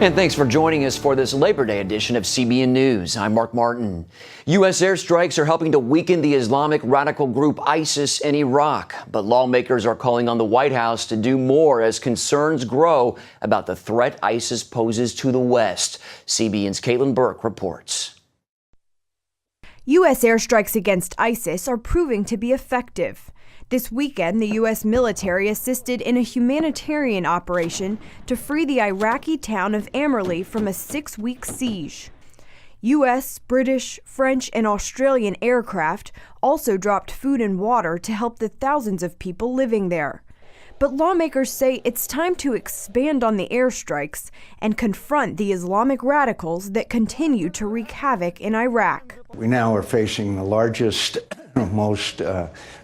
And thanks for joining us for this Labor Day edition of CBN News. I'm Mark Martin. U.S. airstrikes are helping to weaken the Islamic radical group ISIS in Iraq. But lawmakers are calling on the White House to do more as concerns grow about the threat ISIS poses to the West. CBN's Caitlin Burke reports. U.S. airstrikes against ISIS are proving to be effective. This weekend, the U.S. military assisted in a humanitarian operation to free the Iraqi town of Amerli from a 6-week siege. U.S., British, French, and Australian aircraft also dropped food and water to help the thousands of people living there. But lawmakers say it's time to expand on the airstrikes and confront the Islamic radicals that continue to wreak havoc in Iraq. We now are facing the largest, most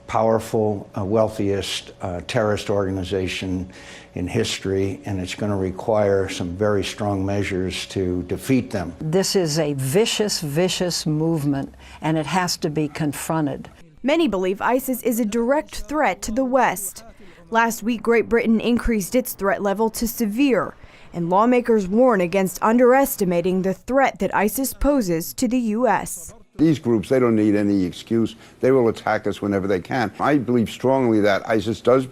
powerful, wealthiest terrorist organization in history, and it's going to require some very strong measures to defeat them. This is a vicious, vicious movement, and it has to be confronted. Many believe ISIS is a direct threat to the West. Last week, Great Britain increased its threat level to severe, and lawmakers warn against underestimating the threat that ISIS poses to the U.S. These groups, they don't need any excuse. They will attack us whenever they can. I believe strongly that ISIS does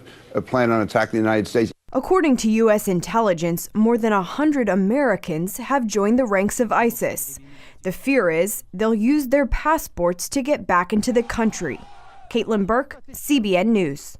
plan on attacking the United States. According to U.S. intelligence, more than 100 Americans have joined the ranks of ISIS. The fear is they'll use their passports to get back into the country. Caitlin Burke, CBN News.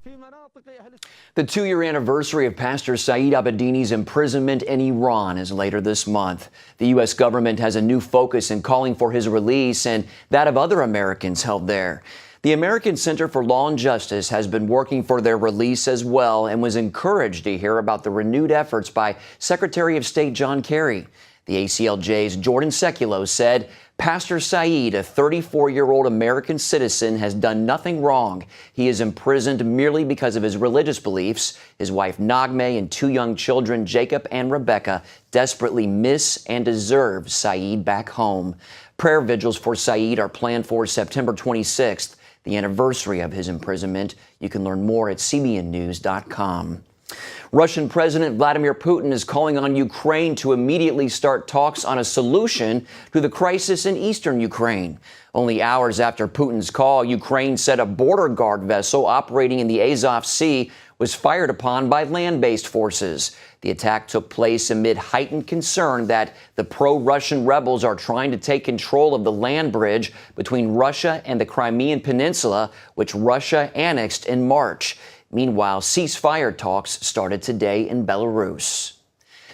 The 2-year anniversary of Pastor Saeed Abedinis' imprisonment in Iran is later this month. The U.S. government has a new focus in calling for his release and that of other Americans held there. The American Center for Law and Justice has been working for their release as well and was encouraged to hear about the renewed efforts by Secretary of State John Kerry. The ACLJ's Jordan Sekulow said, Pastor Saeed, a 34-year-old American citizen, has done nothing wrong. He is imprisoned merely because of his religious beliefs. His wife Naghmeh and 2 young children, Jacob and Rebecca, desperately miss and deserve Saeed back home. Prayer vigils for Saeed are planned for September 26th, the anniversary of his imprisonment. You can learn more at cbnnews.com. Russian President Vladimir Putin is calling on Ukraine to immediately start talks on a solution to the crisis in eastern Ukraine. Only hours after Putin's call, Ukraine said a border guard vessel operating in the Azov Sea was fired upon by land-based forces. The attack took place amid heightened concern that the pro-Russian rebels are trying to take control of the land bridge between Russia and the Crimean Peninsula, which Russia annexed in March. Meanwhile, ceasefire talks started today in Belarus.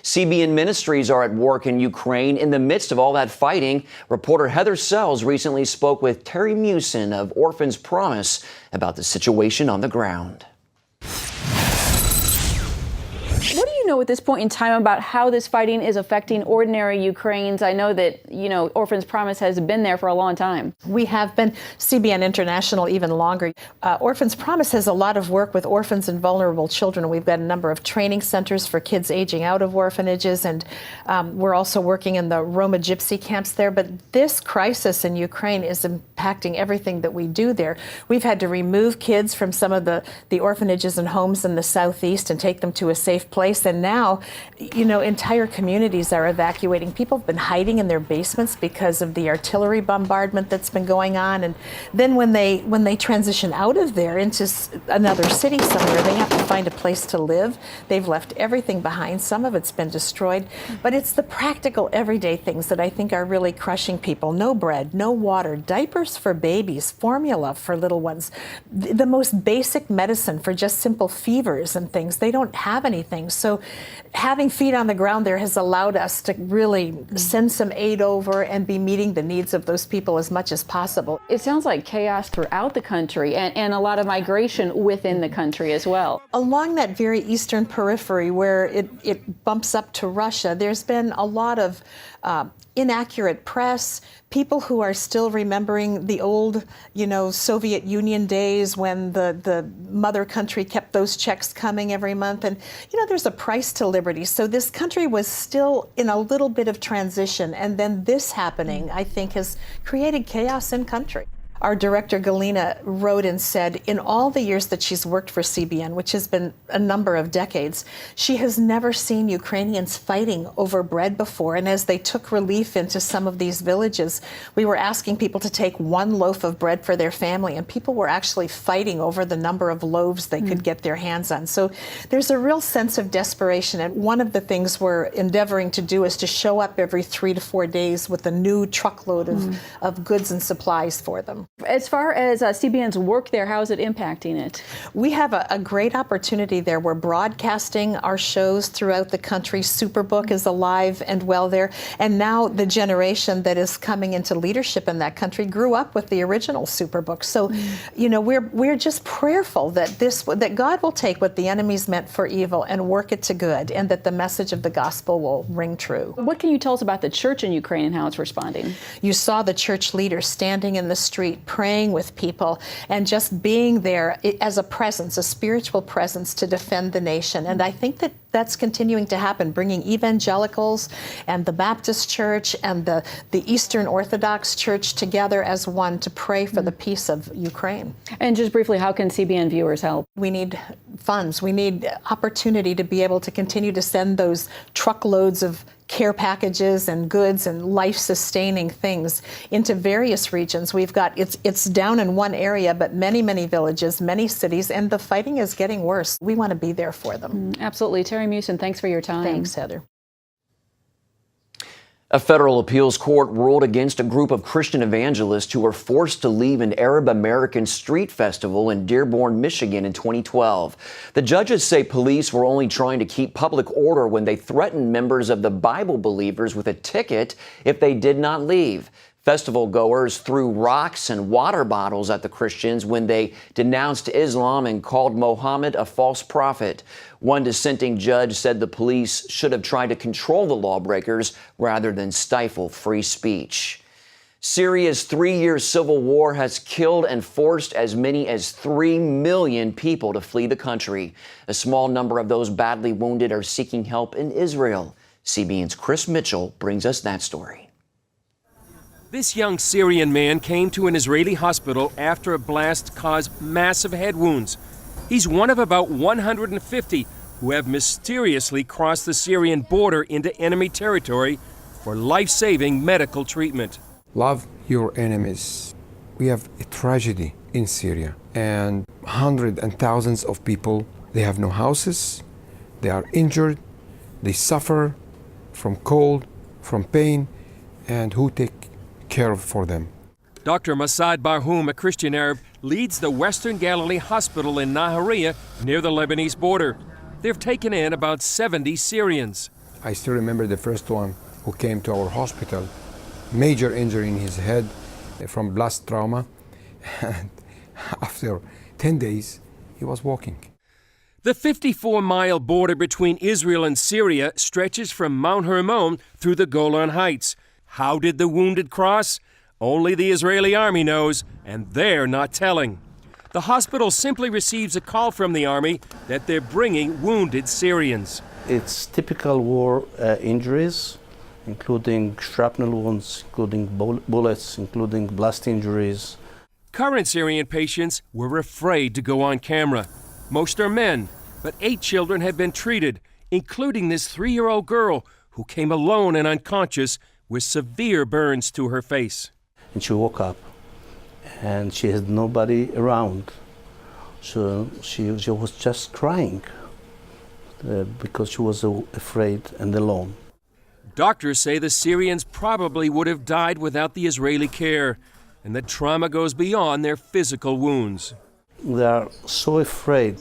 CBN ministries are at work in Ukraine in the midst of all that fighting. Reporter Heather Sells recently spoke with Terry Mewson of Orphans Promise about the situation on the ground. What do you know at this point in time about how this fighting is affecting ordinary Ukrainians? I know that, Orphans Promise has been there for a long time. We have been CBN International even longer. Orphans Promise has a lot of work with orphans and vulnerable children. We've got a number of training centers for kids aging out of orphanages, and we're also working in the Roma Gypsy camps there. But this crisis in Ukraine is impacting everything that we do there. We've had to remove kids from some of the orphanages and homes in the southeast and take them to a safe place. And now, entire communities are evacuating. People have been hiding in their basements because of the artillery bombardment that's been going on. And then when they transition out of there into another city somewhere, they have to find a place to live. They've left everything behind. Some of it's been destroyed. But it's the practical, everyday things that I think are really crushing people. No bread, no water, diapers for babies, formula for little ones, the most basic medicine for just simple fevers and things. They don't have anything. So having feet on the ground there has allowed us to really send some aid over and be meeting the needs of those people as much as possible. It sounds like chaos throughout the country and a lot of migration within the country as well. Along that very eastern periphery where it bumps up to Russia, there's been a lot of inaccurate press, people who are still remembering the old, Soviet Union days when the mother country kept those checks coming every month. And, there's a price to liberty. So this country was still in a little bit of transition. And then this happening, I think, has created chaos in country. Our director, Galina, wrote and said, in all the years that she's worked for CBN, which has been a number of decades, she has never seen Ukrainians fighting over bread before. And as they took relief into some of these villages, we were asking people to take one loaf of bread for their family, and people were actually fighting over the number of loaves they could get their hands on. So there's a real sense of desperation. And one of the things we're endeavoring to do is to show up every 3 to 4 days with a new truckload of goods and supplies for them. As far as CBN's work there, how is it impacting it? We have a great opportunity there. We're broadcasting our shows throughout the country. Superbook is alive and well there. And now the generation that is coming into leadership in that country grew up with the original Superbook. So, you know, we're just prayerful that that God will take what the enemy's meant for evil and work it to good, and that the message of the gospel will ring true. What can you tell us about the church in Ukraine and how it's responding? You saw the church leaders standing in the street, praying with people, and just being there as a presence, a spiritual presence to defend the nation. And I think that that's continuing to happen, bringing evangelicals and the Baptist Church and the Eastern Orthodox Church together as one to pray for the peace of Ukraine. And just briefly, how can CBN viewers help? We need funds. We need opportunity to be able to continue to send those truckloads of care packages and goods and life-sustaining things into various regions. We've got, it's down in one area, but many, many villages, many cities, and the fighting is getting worse. We want to be there for them. Absolutely. Terry Musin, thanks for your time. Thanks, Heather. A federal appeals court ruled against a group of Christian evangelists who were forced to leave an Arab American street festival in Dearborn, Michigan in 2012. The judges say police were only trying to keep public order when they threatened members of the Bible believers with a ticket if they did not leave. Festival goers threw rocks and water bottles at the Christians when they denounced Islam and called Mohammed a false prophet. One dissenting judge said the police should have tried to control the lawbreakers rather than stifle free speech. Syria's 3-year civil war has killed and forced as many as 3 million people to flee the country. A small number of those badly wounded are seeking help in Israel. CBN's Chris Mitchell brings us that story. This young Syrian man came to an Israeli hospital after a blast caused massive head wounds. He's one of about 150 who have mysteriously crossed the Syrian border into enemy territory for life-saving medical treatment. Love your enemies. We have a tragedy in Syria, and hundreds and thousands of people, they have no houses, they are injured, they suffer from cold, from pain, and who take care for them. Dr. Masad Barhoum, a Christian Arab, leads the Western Galilee Hospital in Nahariya near the Lebanese border. They've taken in about 70 Syrians. I still remember the first one who came to our hospital, major injury in his head from blast trauma, and after 10 days he was walking. The 54-mile border between Israel and Syria stretches from Mount Hermon through the Golan Heights. How did the wounded cross? Only the Israeli army knows, and they're not telling. The hospital simply receives a call from the army that they're bringing wounded Syrians. It's typical war injuries, including shrapnel wounds, including bullets, including blast injuries. Current Syrian patients were afraid to go on camera. Most are men, but 8 children have been treated, including this 3-year-old girl who came alone and unconscious with severe burns to her face. And she woke up and she had nobody around. So she was just crying because she was afraid and alone. Doctors say the Syrians probably would have died without the Israeli care, and that trauma goes beyond their physical wounds. They are so afraid,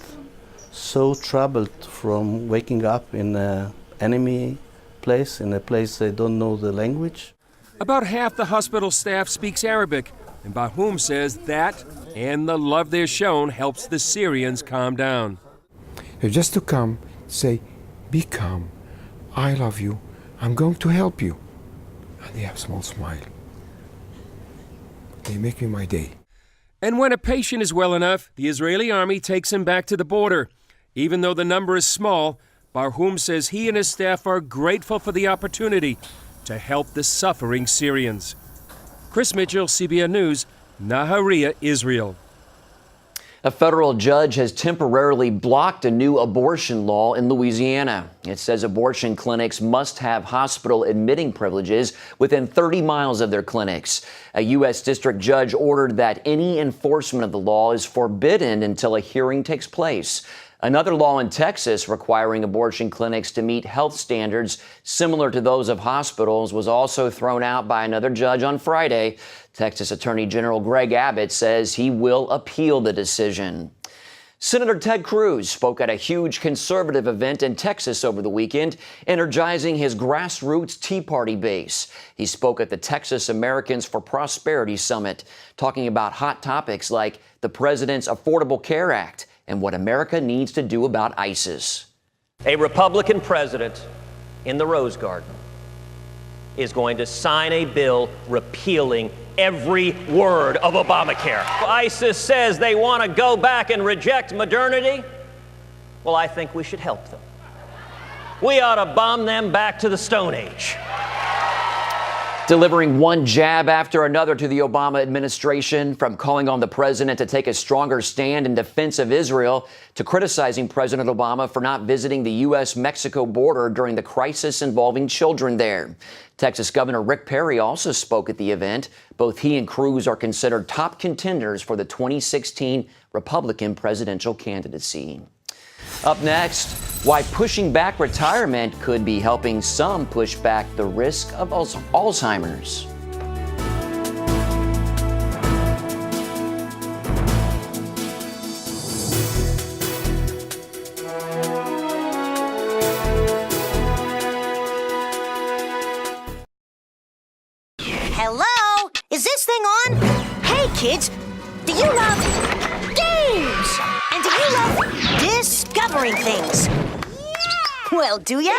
so troubled from waking up in an enemy place, in a place they don't know the language. About half the hospital staff speaks Arabic, and Bahum says that and the love they're shown helps the Syrians calm down. Just to come, say, be calm, I love you, I'm going to help you. And they have a small smile. They make me my day. And when a patient is well enough, the Israeli army takes him back to the border. Even though the number is small, Barhoum says he and his staff are grateful for the opportunity to help the suffering Syrians. Chris Mitchell, CBN News, Nahariya, Israel. A federal judge has temporarily blocked a new abortion law in Louisiana. It says abortion clinics must have hospital admitting privileges within 30 miles of their clinics. A U.S. district judge ordered that any enforcement of the law is forbidden until a hearing takes place. Another law in Texas requiring abortion clinics to meet health standards similar to those of hospitals was also thrown out by another judge on Friday. Texas Attorney General Greg Abbott says he will appeal the decision. Senator Ted Cruz spoke at a huge conservative event in Texas over the weekend, energizing his grassroots Tea Party base. He spoke at the Texas Americans for Prosperity Summit, talking about hot topics like the president's Affordable Care Act and what America needs to do about ISIS. A Republican president in the Rose Garden is going to sign a bill repealing every word of Obamacare. ISIS says they want to go back and reject modernity. Well, I think we should help them. We ought to bomb them back to the Stone Age. Delivering one jab after another to the Obama administration, from calling on the president to take a stronger stand in defense of Israel to criticizing President Obama for not visiting the U.S.-Mexico border during the crisis involving children there. Texas Governor Rick Perry also spoke at the event. Both he and Cruz are considered top contenders for the 2016 Republican presidential candidacy. Up next, why pushing back retirement could be helping some push back the risk of Alzheimer's. Hello? Is this thing on? Hey, kids, do you love games? And do you love discovering things? Well, do ya?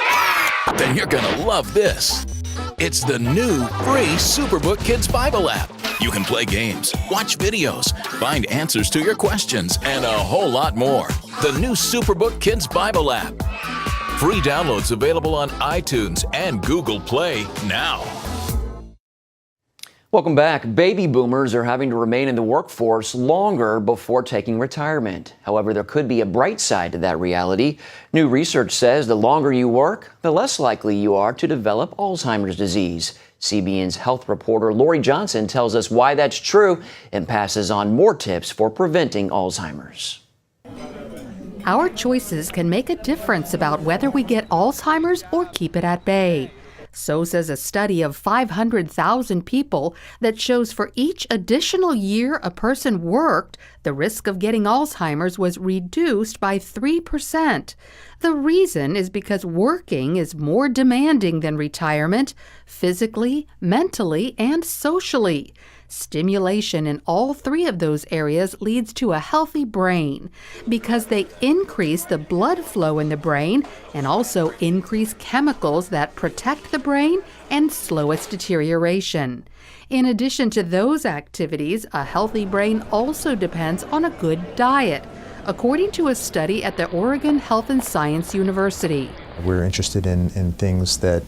Then you're gonna love this. It's the new free Superbook Kids Bible app. You can play games, watch videos, find answers to your questions, and a whole lot more. The new Superbook Kids Bible app. Free downloads available on iTunes and Google Play now. Welcome back. Baby boomers are having to remain in the workforce longer before taking retirement. However, there could be a bright side to that reality. New research says the longer you work, the less likely you are to develop Alzheimer's disease. CBN's health reporter Lori Johnson tells us why that's true and passes on more tips for preventing Alzheimer's. Our choices can make a difference about whether we get Alzheimer's or keep it at bay. So says a study of 500,000 people that shows for each additional year a person worked, the risk of getting Alzheimer's was reduced by 3%. The reason is because working is more demanding than retirement, physically, mentally, and socially. Stimulation in all three of those areas leads to a healthy brain because they increase the blood flow in the brain and also increase chemicals that protect the brain and slow its deterioration. In addition to those activities, a healthy brain also depends on a good diet, according to a study at the Oregon Health and Science University. We're interested in things that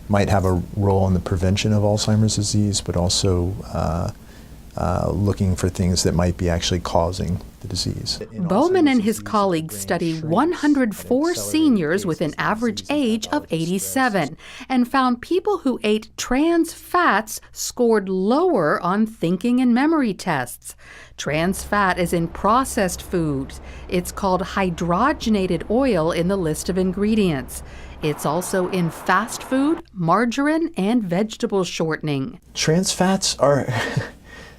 might have a role in the prevention of Alzheimer's disease, but also looking for things that might be actually causing the disease. Bowman and his colleagues studied 104 seniors with an average age of 87 and found people who ate trans fats scored lower on thinking and memory tests. Trans fat is in processed foods. It's called hydrogenated oil in the list of ingredients. It's also in fast food, margarine, and vegetable shortening. Trans fats are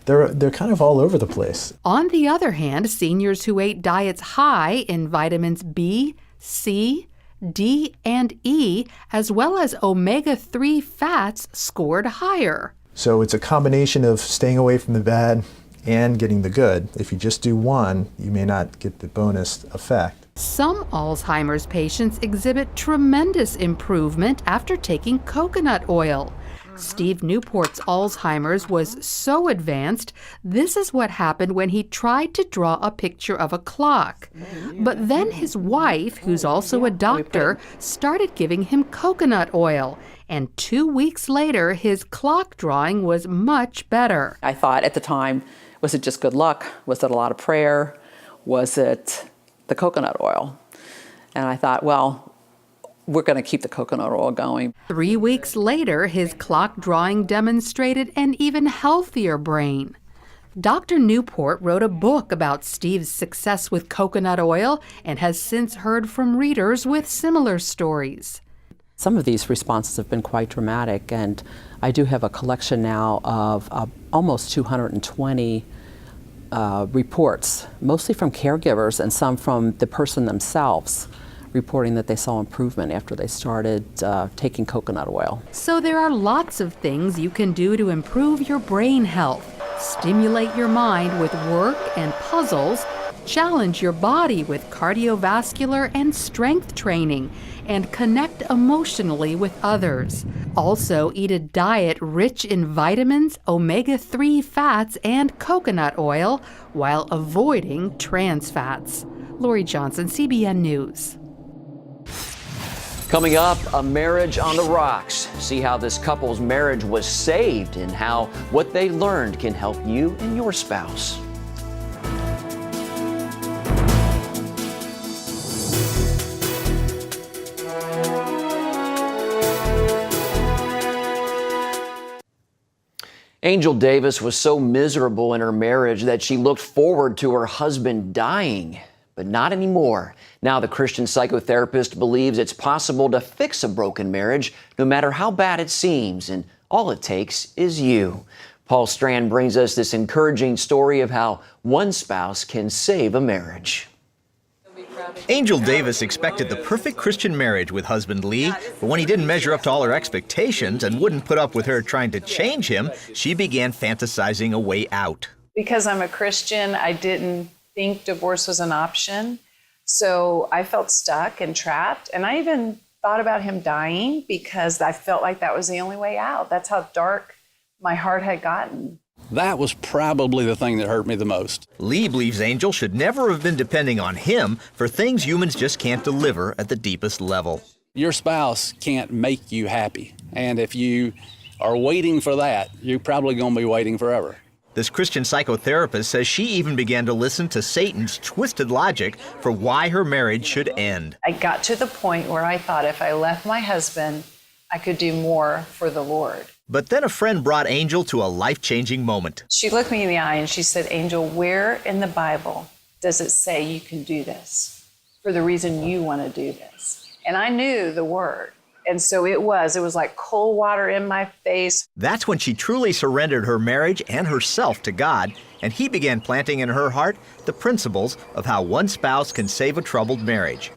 they're kind of all over the place. On the other hand, seniors who ate diets high in vitamins B, C, D, and E, as well as omega-3 fats, scored higher. So it's a combination of staying away from the bad and getting the good. If you just do one, you may not get the bonus effect. Some Alzheimer's patients exhibit tremendous improvement after taking coconut oil. Steve Newport's Alzheimer's was so advanced, this is what happened when he tried to draw a picture of a clock. But then his wife, who's also a doctor, started giving him coconut oil. And 2 weeks later, his clock drawing was much better. I thought at the time, was it just good luck? Was it a lot of prayer? Was it the coconut oil? And I thought, well, we're going to keep the coconut oil going. 3 weeks later, his clock drawing demonstrated an even healthier brain. Dr. Newport wrote a book about Steve's success with coconut oil and has since heard from readers with similar stories. Some of these responses have been quite dramatic, and I do have a collection now of almost 220 reports, mostly from caregivers and some from the person themselves, reporting that they saw improvement after they started taking coconut oil. So there are lots of things you can do to improve your brain health, stimulate your mind with work and puzzles, challenge your body with cardiovascular and strength training, and connect emotionally with others. Also, eat a diet rich in vitamins, omega-3 fats, and coconut oil while avoiding trans fats. Lori Johnson, CBN News. Coming up, a marriage on the rocks. See how this couple's marriage was saved and how what they learned can help you and your spouse. Angel Davis was so miserable in her marriage that she looked forward to her husband dying, but not anymore. Now the Christian psychotherapist believes it's possible to fix a broken marriage no matter how bad it seems, and all it takes is you. Paul Strand brings us this encouraging story of how one spouse can save a marriage. Angel Davis expected the perfect Christian marriage with husband Lee, but when he didn't measure up to all her expectations and wouldn't put up with her trying to change him, she began fantasizing a way out. Because I'm a Christian, I didn't think divorce was an option, so I felt stuck and trapped, and I even thought about him dying because I felt like that was the only way out. That's how dark my heart had gotten. That was probably the thing that hurt me the most. Lee believes Angel should never have been depending on him for things humans just can't deliver at the deepest level. Your spouse can't make you happy, and if you are waiting for that, you're probably going to be waiting forever. This Christian psychotherapist says she even began to listen to Satan's twisted logic for why her marriage should end. I got to the point where I thought if I left my husband, I could do more for the Lord. But then a friend brought Angel to a life-changing moment. She looked me in the eye and she said, Angel, where in the Bible does it say you can do this for the reason you want to do this? And I knew the word. And so it was like cold water in my face. That's when she truly surrendered her marriage and herself to God, and he began planting in her heart the principles of how one spouse can save a troubled marriage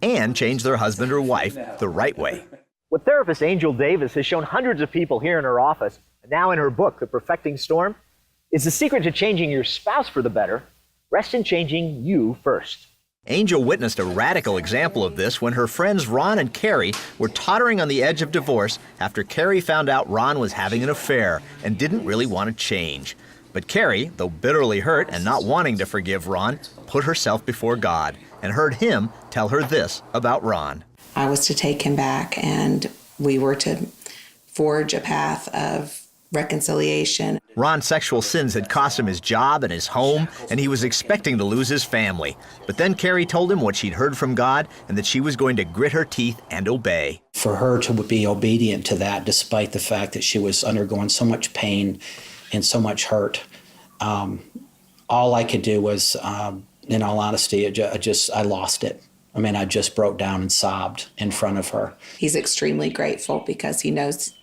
and change their husband or wife the right way. What therapist Angel Davis has shown hundreds of people here in her office, and now in her book, The Perfecting Storm, is the secret to changing your spouse for the better. Rest in changing you first. Angel witnessed a radical example of this when her friends Ron and Carrie were tottering on the edge of divorce after Carrie found out Ron was having an affair and didn't really want to change. But Carrie, though bitterly hurt and not wanting to forgive Ron, put herself before God and heard him tell her this about Ron. I was to take him back, and we were to forge a path of reconciliation. Ron's sexual sins had cost him his job and his home, and he was expecting to lose his family. But then Carrie told him what she'd heard from God and that she was going to grit her teeth and obey. For her to be obedient to that, despite the fact that she was undergoing so much pain and so much hurt, all I could do was, in all honesty, I lost it. I mean, I just broke down and sobbed in front of her. He's extremely grateful because he knows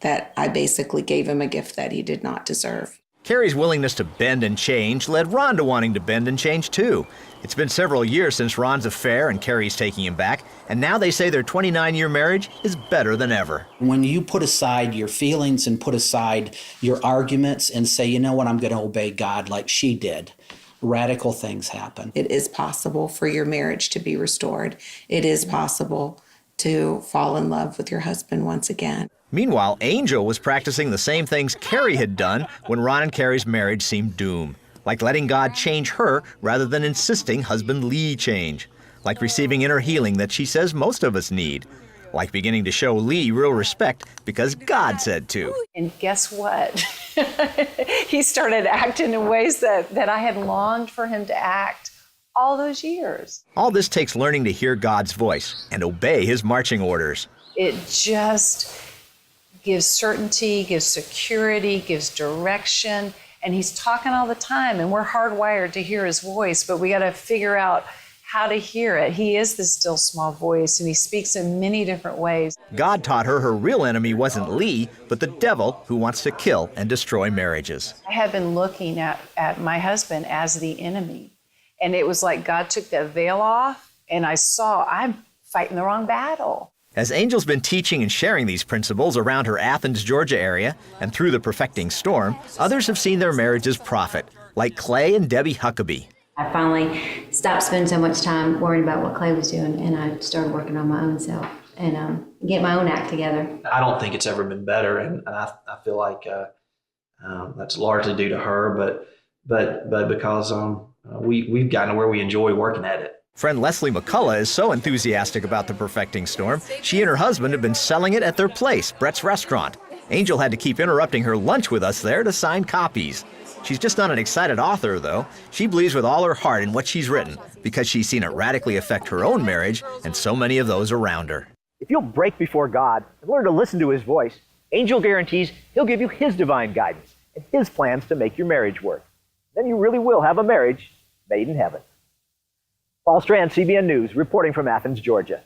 that I basically gave him a gift that he did not deserve. Carrie's willingness to bend and change led Ron to wanting to bend and change too. It's been several years since Ron's affair and Carrie's taking him back, and now they say their 29-year marriage is better than ever. When you put aside your feelings and put aside your arguments and say, you know what, I'm going to obey God like she did, radical things happen. It is possible for your marriage to be restored. It is possible to fall in love with your husband once again. Meanwhile, Angel was practicing the same things Carrie had done when Ron and Carrie's marriage seemed doomed. Like letting God change her rather than insisting husband Lee change. Like receiving inner healing that she says most of us need. Like beginning to show Lee real respect because God said to. And guess what? He started acting in ways that I had longed for him to act all those years. All this takes learning to hear God's voice and obey his marching orders. It just gives certainty, gives security, gives direction. And he's talking all the time, and we're hardwired to hear his voice, but we got to figure out how to hear it. He is the still small voice, and he speaks in many different ways. God taught her real enemy wasn't Lee, but the devil who wants to kill and destroy marriages. I had been looking at my husband as the enemy, and it was like God took that veil off, and I saw I'm fighting the wrong battle. As Angel's been teaching and sharing these principles around her Athens, Georgia area and through the Perfecting Storm, others have seen their marriages profit, like Clay and Debbie Huckabee. I finally stopped spending so much time worrying about what Clay was doing, and I started working on my own self and get my own act together. I don't think it's ever been better, and I feel like that's largely due to her, but because we've gotten to where we enjoy working at it. Friend Leslie McCullough is so enthusiastic about the Perfecting Storm, she and her husband have been selling it at their place, Brett's Restaurant. Angel had to keep interrupting her lunch with us there to sign copies. She's just not an excited author, though. She believes with all her heart in what she's written because she's seen it radically affect her own marriage and so many of those around her. If you'll break before God and learn to listen to his voice, Angel guarantees he'll give you his divine guidance and his plans to make your marriage work. Then you really will have a marriage made in heaven. Paul Strand, CBN News, reporting from Athens, Georgia.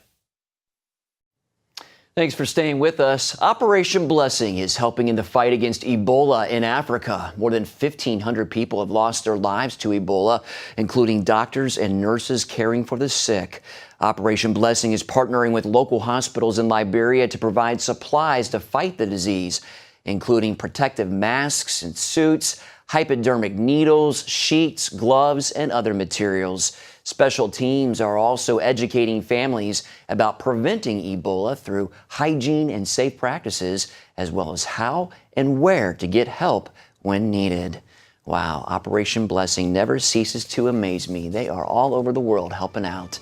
Thanks for staying with us. Operation Blessing is helping in the fight against Ebola in Africa. More than 1,500 people have lost their lives to Ebola, including doctors and nurses caring for the sick. Operation Blessing is partnering with local hospitals in Liberia to provide supplies to fight the disease, including protective masks and suits, hypodermic needles, sheets, gloves, and other materials. Special teams are also educating families about preventing Ebola through hygiene and safe practices, as well as how and where to get help when needed. Wow, Operation Blessing never ceases to amaze me. They are all over the world helping out.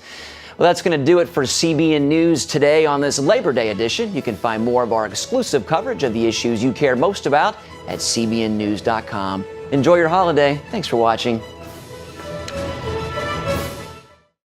Well, that's going to do it for CBN News today on this Labor Day edition. You can find more of our exclusive coverage of the issues you care most about at cbnnews.com. Enjoy your holiday. Thanks for watching.